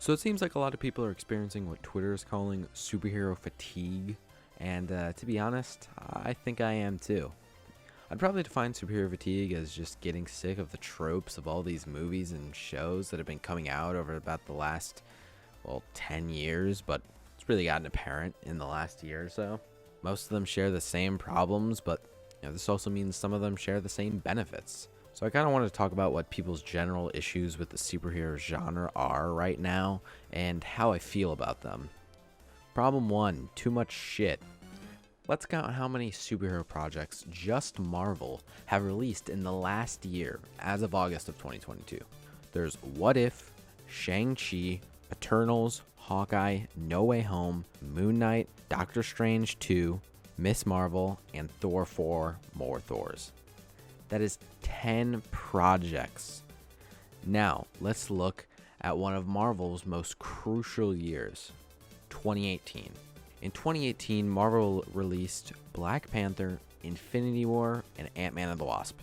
So it seems like a lot of people are experiencing what Twitter is calling superhero fatigue, and to be honest, I think I am too. I'd probably define superhero fatigue as just getting sick of the tropes of all these movies and shows that have been coming out over about the last, 10 years, but it's really gotten apparent in the last year or so. Most of them share the same problems, but this also means some of them share the same benefits. So I kind of wanted to talk about what people's general issues with the superhero genre are right now and how I feel about them. Problem 1, too much shit. Let's count how many superhero projects just Marvel have released in the last year as of August of 2022. There's What If, Shang-Chi, Eternals, Hawkeye, No Way Home, Moon Knight, Doctor Strange 2, Miss Marvel, and Thor 4 More Thors. That is 10 projects. Now, let's look at one of Marvel's most crucial years, 2018. In 2018, Marvel released Black Panther, Infinity War, and Ant-Man and the Wasp.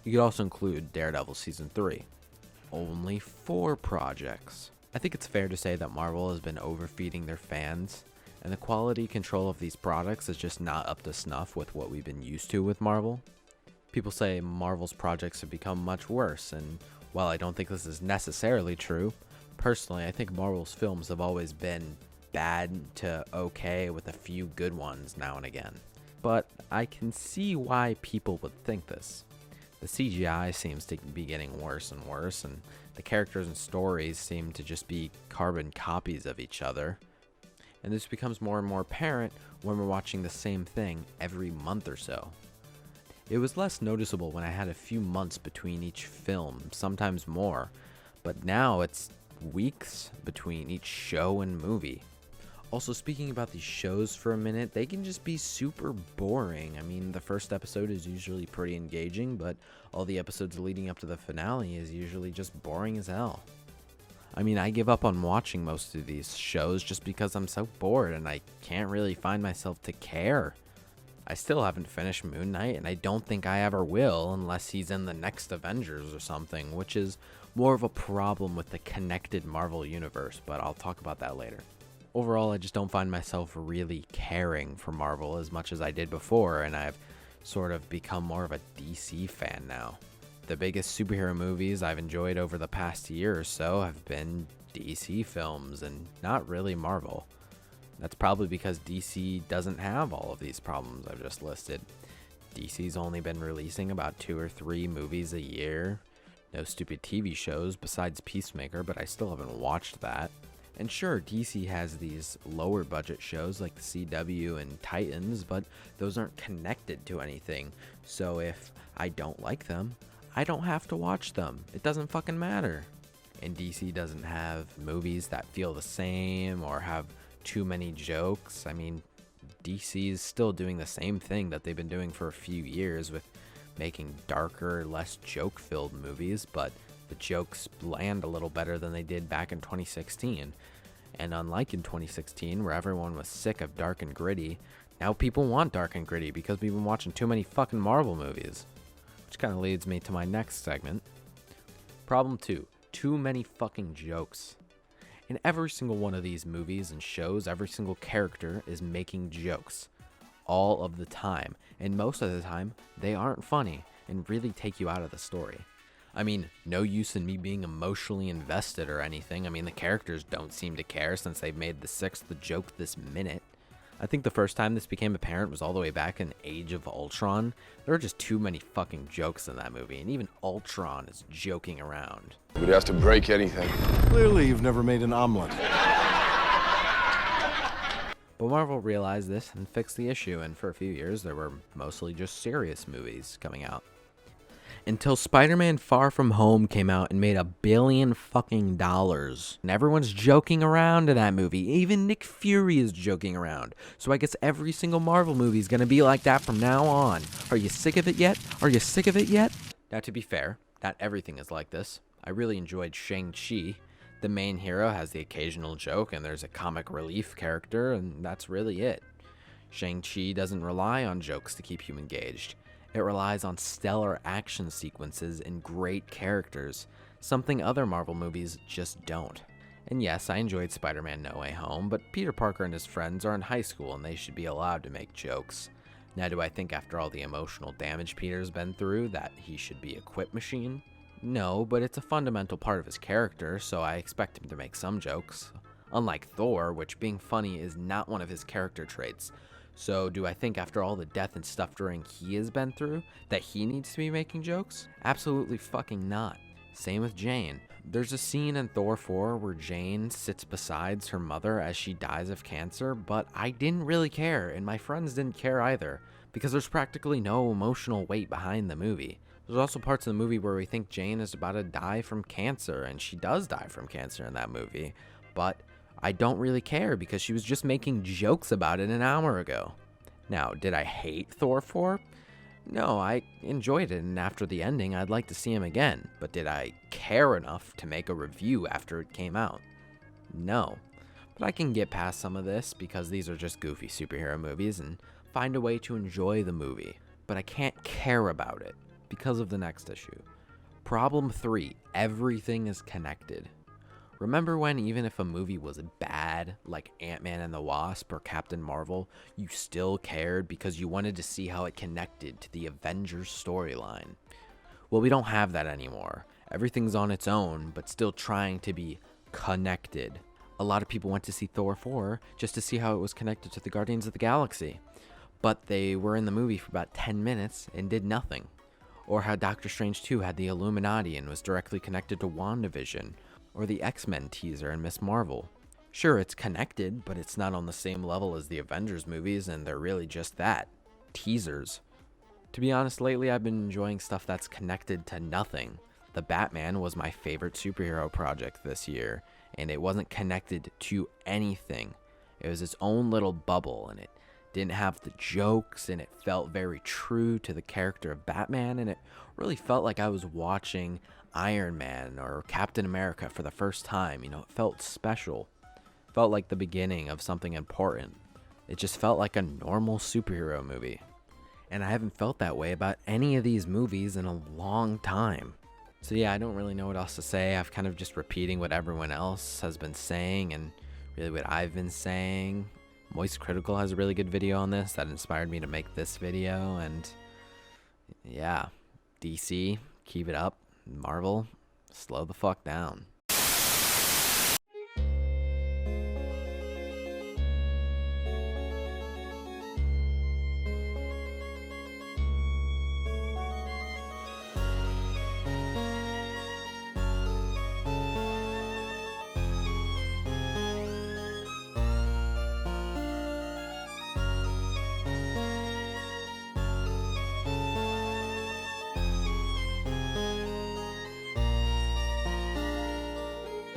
You could also include Daredevil Season 3. Only 4 projects. I think it's fair to say that Marvel has been overfeeding their fans, and the quality control of these products is just not up to snuff with what we've been used to with Marvel. People say Marvel's projects have become much worse, and while I don't think this is necessarily true, personally I think Marvel's films have always been bad to okay with a few good ones now and again. But I can see why people would think this. The CGI seems to be getting worse and worse, and the characters and stories seem to just be carbon copies of each other. And this becomes more and more apparent when we're watching the same thing every month or so. It was less noticeable when I had a few months between each film, sometimes more, but now it's weeks between each show and movie. Also, speaking about these shows for a minute, they can just be super boring. I mean, the first episode is usually pretty engaging, but all the episodes leading up to the finale is usually just boring as hell. I mean, I give up on watching most of these shows just because I'm so bored and I can't really find myself to care. I still haven't finished Moon Knight, and I don't think I ever will unless he's in the next Avengers or something, which is more of a problem with the connected Marvel universe, but I'll talk about that later. Overall, I just don't find myself really caring for Marvel as much as I did before, and I've sort of become more of a DC fan now. The biggest superhero movies I've enjoyed over the past year or so have been DC films and not really Marvel. That's probably because DC doesn't have all of these problems I've just listed. DC's only been releasing about 2 or 3 movies a year. No stupid TV shows besides Peacemaker, but I still haven't watched that. And sure, DC has these lower budget shows like the CW and Titans, but those aren't connected to anything. So if I don't like them, I don't have to watch them. It doesn't fucking matter. And DC doesn't have movies that feel the same or have too many jokes. I mean, DC is still doing the same thing that they've been doing for a few years with making darker, less joke-filled movies, but the jokes land a little better than they did back in 2016. And unlike in 2016, where everyone was sick of dark and gritty, now people want dark and gritty because we've been watching too many fucking Marvel movies. Which kind of leads me to my next segment. Problem 2. Too many fucking jokes. In every single one of these movies and shows, every single character is making jokes. All of the time. And most of the time, they aren't funny and really take you out of the story. I mean, no use in me being emotionally invested or anything. I mean, the characters don't seem to care since they've made the 6th joke this minute. I think the first time this became apparent was all the way back in Age of Ultron. There are just too many fucking jokes in that movie, and even Ultron is joking around. Nobody has to break anything. Clearly, you've never made an omelet. But Marvel realized this and fixed the issue, and for a few years there were mostly just serious movies coming out. Until Spider-Man Far From Home came out and made $1 billion fucking dollars. And everyone's joking around in that movie. Even Nick Fury is joking around. So I guess every single Marvel movie is going to be like that from now on. Are you sick of it yet? Are you sick of it yet? Now, to be fair, not everything is like this. I really enjoyed Shang-Chi. The main hero has the occasional joke, and there's a comic relief character, and that's really it. Shang-Chi doesn't rely on jokes to keep you engaged. It relies on stellar action sequences and great characters, something other Marvel movies just don't. And yes, I enjoyed Spider-Man No Way Home, but Peter Parker and his friends are in high school and they should be allowed to make jokes. Now, do I think after all the emotional damage Peter's been through that he should be a quip machine? No, but it's a fundamental part of his character, so I expect him to make some jokes. Unlike Thor, which being funny is not one of his character traits. So do I think after all the death and suffering he has been through that he needs to be making jokes? Absolutely fucking not. Same with Jane. There's a scene in Thor 4 where Jane sits beside her mother as she dies of cancer, but I didn't really care, and my friends didn't care either, because there's practically no emotional weight behind the movie. There's also parts of the movie where we think Jane is about to die from cancer, and she does die from cancer in that movie, but I don't really care because she was just making jokes about it an hour ago. Now, did I hate Thor 4? No, I enjoyed it, and after the ending, I'd like to see him again. But did I care enough to make a review after it came out? No. But I can get past some of this because these are just goofy superhero movies and find a way to enjoy the movie. But I can't care about it because of the next issue. Problem 3. Everything is connected. Remember when even if a movie was bad, like Ant-Man and the Wasp or Captain Marvel, you still cared because you wanted to see how it connected to the Avengers storyline? Well, we don't have that anymore. Everything's on its own, but still trying to be connected. A lot of people went to see Thor 4 just to see how it was connected to the Guardians of the Galaxy. But they were in the movie for about 10 minutes and did nothing. Or how Doctor Strange 2 had the Illuminati and was directly connected to WandaVision. Or the X-Men teaser in Ms. Marvel. Sure, it's connected, but it's not on the same level as the Avengers movies, and they're really just that. Teasers. To be honest, lately I've been enjoying stuff that's connected to nothing. The Batman was my favorite superhero project this year, and it wasn't connected to anything. It was its own little bubble, and it didn't have the jokes, and it felt very true to the character of Batman, and it really felt like I was watching Iron Man or Captain America for the first time. You know, it felt special. It felt like the beginning of something important. It just felt like a normal superhero movie. And I haven't felt that way about any of these movies in a long time. So yeah, I don't really know what else to say. I've kind of just repeating what everyone else has been saying and really what I've been saying. Moist Critical has a really good video on this that inspired me to make this video. And yeah, DC, keep it up. Marvel, slow the fuck down.